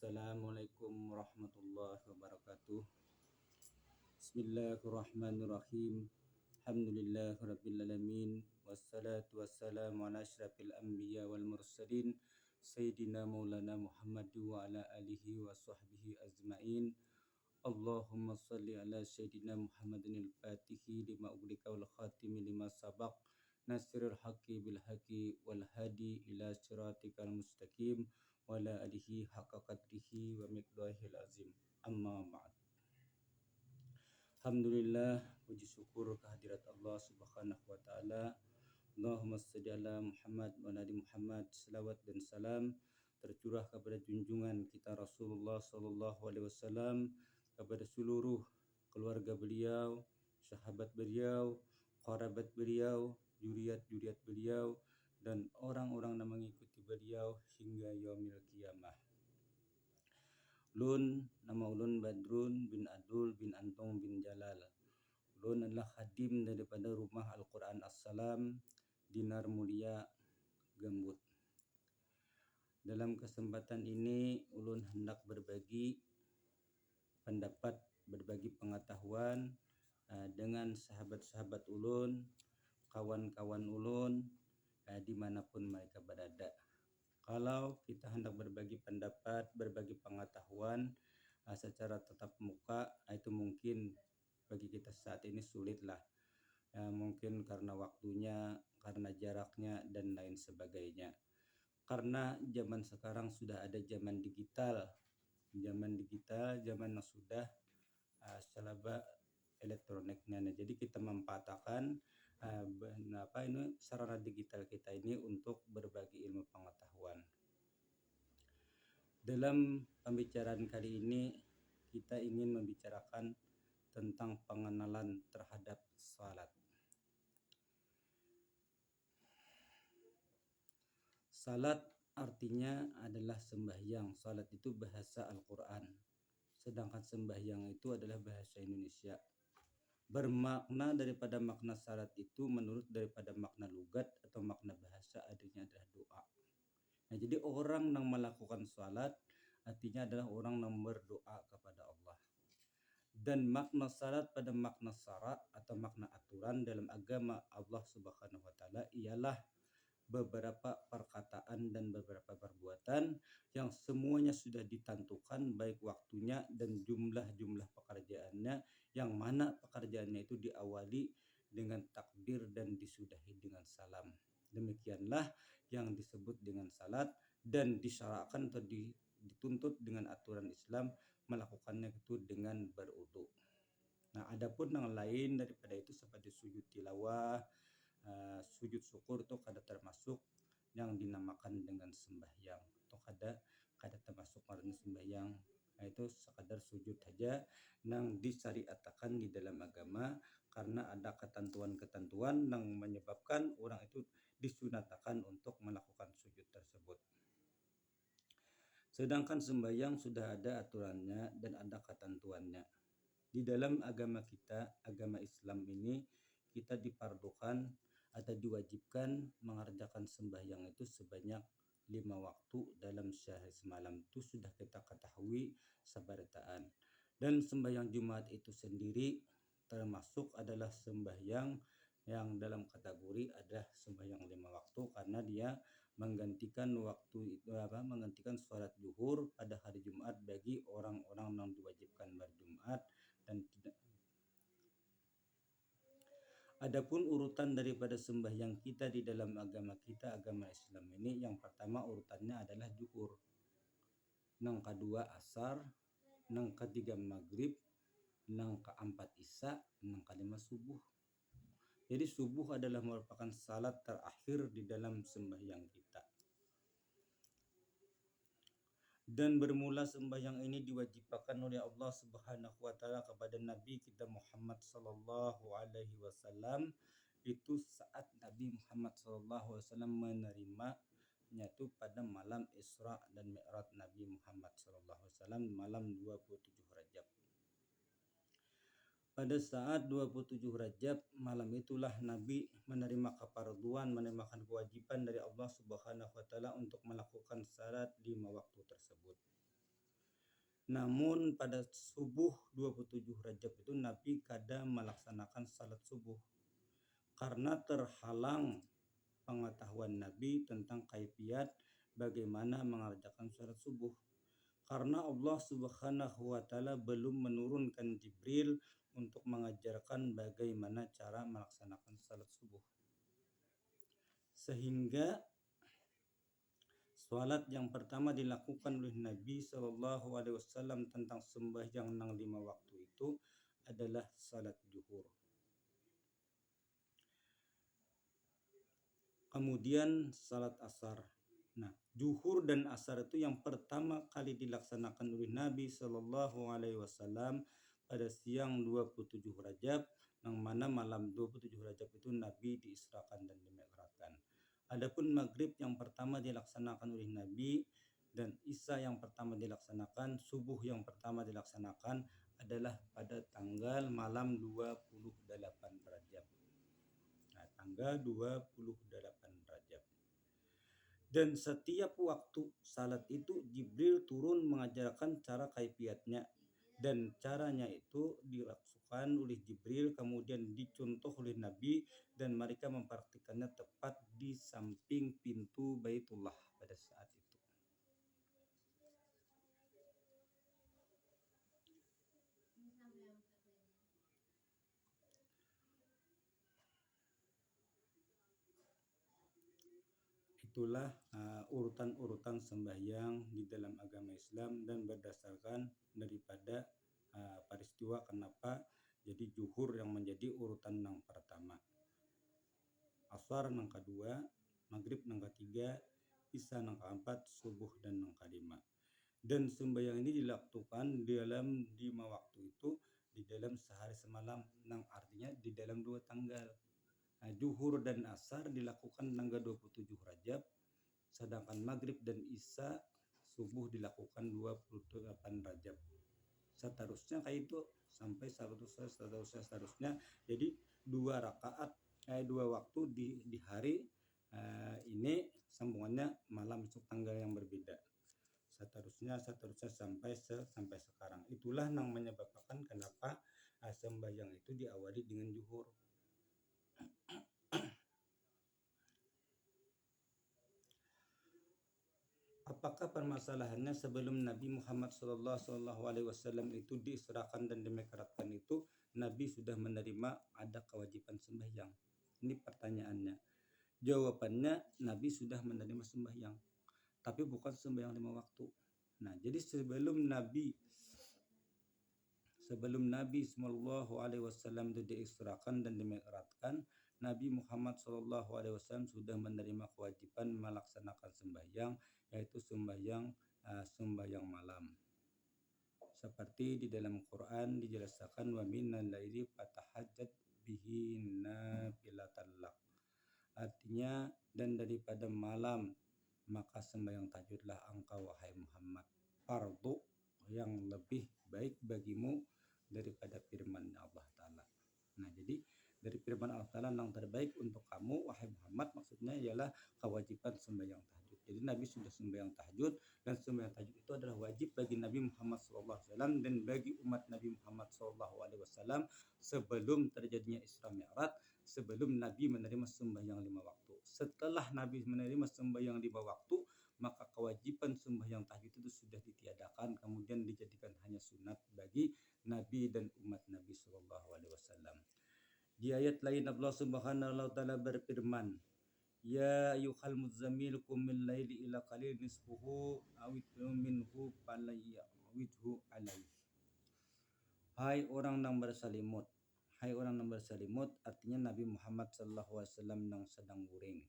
Assalamualaikum warahmatullahi wabarakatuh. Bismillahirrahmanirrahim. Alhamdulillahirabbil alamin wassalatu wassalamu ala asyrafil anbiya wal mursalin sayyidina maulana Muhammad wa ala alihi wa sahbihi ajmain. Allahumma shalli ala sayyidina Muhammadin al-fatihi lima ughliqa wal khatimi lima sabaq nasirul haqqi bil haqqi wal hadi ila siratikal mustaqim wa ala alihi haqqa qadrihi wa miqdarihil azim. Amma ba'd. Alhamdulillah, puji syukur kehadirat Allah Subhanahu wa taala. Allahumma shalli ala Muhammad wa ala ali Muhammad. Selawat dan salam tercurah kepada junjungan kita Rasulullah sallallahu alaihi wasallam, kepada seluruh keluarga beliau, sahabat beliau, kerabat beliau, juriat-juriat beliau, dan orang-orang yang mengikuti beliau hingga yaumil qiyamah. Nama ulun Badrun bin Adul bin Antung bin Jalal. Ulun adalah khadim daripada Rumah Al-Quran As-Salam, Dinar Mulia, Gambut. Dalam kesempatan ini ulun hendak berbagi pendapat, berbagi pengetahuan dengan sahabat-sahabat ulun, kawan-kawan ulun dimanapun mereka berada. Kalau kita hendak berbagi pendapat, berbagi pengetahuan secara tatap muka, itu mungkin bagi kita saat ini sulit lah. Mungkin karena waktunya, karena jaraknya, dan lain sebagainya. Karena zaman sekarang sudah ada zaman digital, zaman yang sudah serba elektroniknya. Jadi kita memanfaatkan sarana digital kita ini untuk berbagi ilmu pengetahuan. Dalam pembicaraan kali ini kita ingin membicarakan tentang pengenalan terhadap salat. Salat artinya adalah sembahyang. Salat itu bahasa Al-Quran, sedangkan sembahyang itu adalah bahasa Indonesia. Bermakna daripada makna salat itu menurut daripada makna lugat atau makna bahasa adanya adalah doa. Nah, jadi orang yang melakukan salat artinya adalah orang yang berdoa kepada Allah. Dan makna salat pada makna syara atau makna aturan dalam agama Allah Subhanahu wa taala ialah beberapa perkataan dan beberapa perbuatan yang semuanya sudah ditentukan baik waktunya dan jumlah pekerjaannya, yang mana pekerjaannya itu diawali dengan takbir dan disudahi dengan salam. Demikianlah yang disebut dengan salat dan disyaratkan atau dituntut dengan aturan Islam melakukannya itu dengan berwudu. Nah, adapun yang lain daripada itu seperti sujud tilawah, sujud syukur itu kada termasuk yang dinamakan dengan sembahyang atau kada termasuk karena sembahyang. Nah, itu sekadar sujud saja yang disyariatkan di dalam agama karena ada ketentuan-ketentuan yang menyebabkan orang itu disunatkan untuk melakukan sujud tersebut. Sedangkan sembahyang sudah ada aturannya dan ada ketentuannya. Di dalam agama kita, agama Islam ini, kita dipardukan atau diwajibkan mengerjakan sembahyang itu sebanyak 5 waktu dalam sehari semalam. Itu sudah kita ketahui sabarataan. Dan sembahyang Jumat itu sendiri termasuk adalah sembahyang yang dalam kategori adalah sembahyang 5 waktu karena dia menggantikan menggantikan sholat zuhur pada hari Jumat bagi orang-orang yang diwajibkan berjumat dan tidak. Adapun urutan daripada sembahyang kita di dalam agama kita, agama Islam ini, yang pertama urutannya adalah zuhur, yang kedua asar, yang ketiga maghrib, yang keempat isya, yang kelima subuh. Jadi subuh adalah merupakan salat terakhir di dalam sembahyang kita. Dan bermula sembahyang ini diwajibkan oleh Allah Subhanahu wa taala kepada Nabi kita Muhammad sallallahu alaihi wasallam itu saat Nabi Muhammad sallallahu alaihi wasallam menerimanya itu pada malam Isra dan Mi'raj Nabi Muhammad sallallahu alaihi wasallam malam 27 Rajab. Pada saat 27 Rajab malam itulah Nabi menerima kefarduan, menerima kewajiban dari Allah Subhanahu wa taala untuk melakukan salat 5 waktu tersebut. Namun pada subuh 27 Rajab itu Nabi kada melaksanakan salat subuh karena terhalang pengetahuan Nabi tentang kaifiat bagaimana mengerjakan salat subuh. Karena Allah Subhanahu wa taala belum menurunkan Jibril untuk mengajarkan bagaimana cara melaksanakan salat subuh. Sehingga salat yang pertama dilakukan oleh Nabi Shallallahu Alaihi Wasallam tentang sembahyang 5 waktu itu adalah salat zuhur. Kemudian salat asar. Nah, zuhur dan asar itu yang pertama kali dilaksanakan oleh Nabi Shallallahu Alaihi Wasallam pada siang 27 Rajab, yang mana malam 27 Rajab itu Nabi diisrakan dan dimi'rajkan. Adapun maghrib yang pertama dilaksanakan oleh Nabi dan isya yang pertama dilaksanakan, subuh yang pertama dilaksanakan adalah pada tanggal malam 28 Rajab. Nah, tanggal 28 Rajab. Dan setiap waktu salat itu Jibril turun mengajarkan cara kaifiatnya, dan caranya itu dilakukan oleh Jibril kemudian dicontoh oleh Nabi dan mereka mempraktikannya tepat di samping pintu Baitullah pada saat itu. Itulah urutan-urutan sembahyang di dalam agama Islam dan berdasarkan daripada peristiwa kenapa jadi zuhur yang menjadi urutan yang pertama, asar yang kedua, maghrib yang ketiga, isya yang keempat, subuh dan yang kelima. Dan sembahyang ini dilakukan dalam 5 waktu itu di dalam sehari semalam, yang artinya di dalam 2 tanggal. Nah, zuhur dan asar dilakukan tanggal 27 Rajab, sedangkan maghrib dan isya subuh dilakukan 28 Rajab. Seterusnya kayak itu sampai seterusnya. Jadi 2 rakaat 2 waktu di hari ini sambungannya malam esok tanggal yang berbeda. Seterusnya sampai sekarang. Itulah yang menyebabkan kenapa sembahyang itu diawali dengan zuhur. Apakah permasalahannya sebelum Nabi Muhammad Sallallahu Alaihi Wasallam itu diisrakan dan dimi'rajkan itu Nabi sudah menerima ada kewajiban sembahyang? Ini pertanyaannya. Jawabannya Nabi sudah menerima sembahyang, tapi bukan sembahyang 5 waktu. Nah, jadi sebelum Nabi Sallallahu Alaihi Wasallam itu diisrakan dan dimi'rajkan, Nabi Muhammad Sallallahu Alaihi Wasallam sudah menerima kewajiban melaksanakan sembahyang, yaitu sembahyang malam. Seperti di dalam Quran dijelaskan wa minal laili fatahajjat bihi nafilatan lak. Artinya dan daripada malam maka sembahyang tahajudlah engkau wahai Muhammad, fardu yang lebih baik bagimu daripada firman Allah Ta'ala. Nah, jadi dari firman Allah Ta'ala yang terbaik untuk kamu wahai Muhammad maksudnya ialah kewajiban sembahyang tahajud. Jadi Nabi sudah sembahyang tahajud, dan sembahyang tahajud itu adalah wajib bagi Nabi Muhammad SAW dan bagi umat Nabi Muhammad SAW sebelum terjadinya Isra Mi'raj, sebelum Nabi menerima sembahyang 5 waktu. Setelah Nabi menerima sembahyang 5 waktu, maka kewajiban sembahyang tahajud itu sudah ditiadakan, kemudian dijadikan hanya sunat bagi Nabi dan umat Nabi Shallallahu Alaihi Wasallam. Di ayat lain Allah Subhanahu wa taala berfirman, ya ayyuhal muzammil qumil laili ila qalil nisfuhu aw minhu falyawidhu alaih. Hai orang yang berselimut, artinya Nabi Muhammad Sallallahu Alaihi Wasallam yang sedang guring.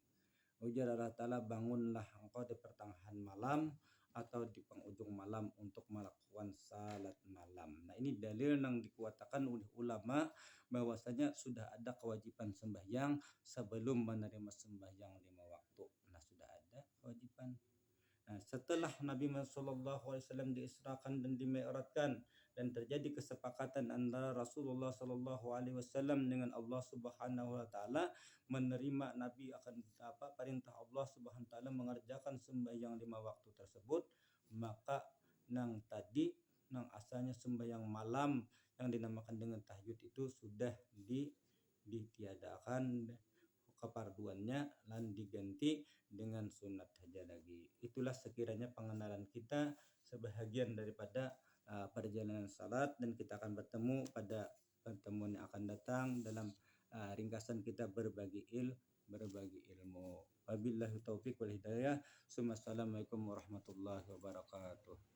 Ujar Allah Ta'ala, bangunlah engkau di pertengahan malam atau di penghujung malam untuk melakukan salat malam. Nah, ini dalil yang dikuatkan oleh ulama bahwasanya sudah ada kewajiban sembahyang sebelum menerima sembahyang 5 waktu. Nah, sudah ada kewajiban. Nah, setelah Nabi Muhammad SAW diisrakan dan dimi'rajkan dan terjadi kesepakatan antara Rasulullah SAW dengan Allah Subhanahu Wa Taala menerima Nabi akan perintah Allah Subhanahu Wa Taala mengerjakan sembahyang 5 waktu tersebut, maka nang tadi nang asalnya sembahyang malam yang dinamakan dengan tahajud itu sudah ditiadakan keparduannya dan diganti dengan sunat saja lagi. Itulah sekiranya pengenalan kita sebahagian daripada perjalanan salat, dan kita akan bertemu pada pertemuan yang akan datang dalam ringkasan kita berbagi ilmu. Wabillahi taufik wal hidayah. Assalamualaikum warahmatullahi wabarakatuh.